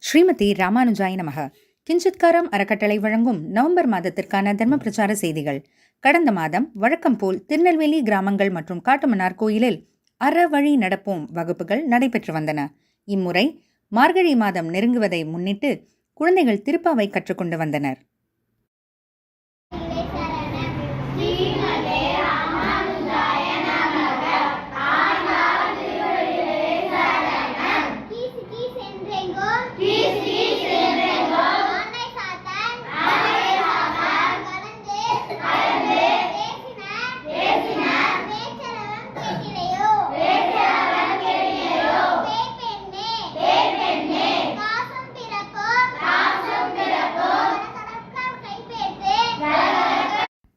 ஸ்ரீமதி ராமானுஜாய நமக. கிஞ்சித்காரம் அறக்கட்டளை வழங்கும் நவம்பர் மாதத்திற்கான தர்ம பிரச்சார செய்திகள். கடந்த மாதம் வழக்கம் போல் திருநெல்வேலி கிராமங்கள் மற்றும் காட்டுமன்னார் கோயிலில் அறவழி நடப்போம் வகுப்புகள் நடைபெற்று வந்தன. இம்முறை மார்கழி மாதம் நெருங்குவதை முன்னிட்டு குழந்தைகள் திருப்பாவை கற்றுக்கொண்டு வந்தனர்.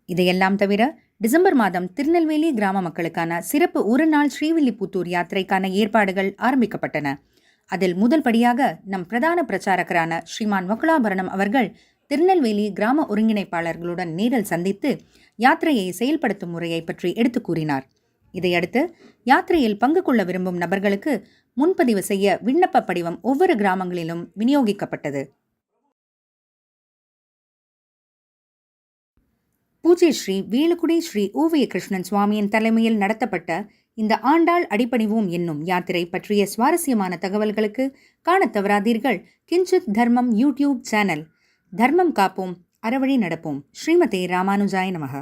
இதையெல்லாம் தவிர டிசம்பர் மாதம் திருநெல்வேலி கிராம மக்களுக்கான சிறப்பு ஒரு நாள் ஸ்ரீவில்லிபுத்தூர் யாத்திரைக்கான ஏற்பாடுகள் ஆரம்பிக்கப்பட்டன. அதில் முதல் படியாக நம் பிரதான பிரச்சாரகரான ஸ்ரீமான் வகுலாபரணம் அவர்கள் திருநெல்வேலி கிராம ஒருங்கிணைப்பாளர்களுடன் நேரில் சந்தித்து யாத்திரையை செயல்படுத்தும் முறையை பற்றி எடுத்து கூறினார். இதையடுத்து யாத்திரையில் பங்கு கொள்ள விரும்பும் நபர்களுக்கு முன்பதிவு செய்ய விண்ணப்ப படிவம் ஒவ்வொரு கிராமங்களிலும் விநியோகிக்கப்பட்டது. பூஜை ஸ்ரீ வேலுக்குடி ஸ்ரீ ஓவிய கிருஷ்ணன் சுவாமியின் தலைமையில் நடத்தப்பட்ட இந்த ஆண்டாள் அடிபணிவோம் என்னும் யாத்திரை பற்றிய சுவாரஸ்யமான தகவல்களுக்கு காணத் தவறாதீர்கள் கிஞ்சித் தர்மம் யூடியூப் சேனல். தர்மம் காப்போம், அறவழி நடப்போம். ஸ்ரீமதி ராமானுஜாய நமக.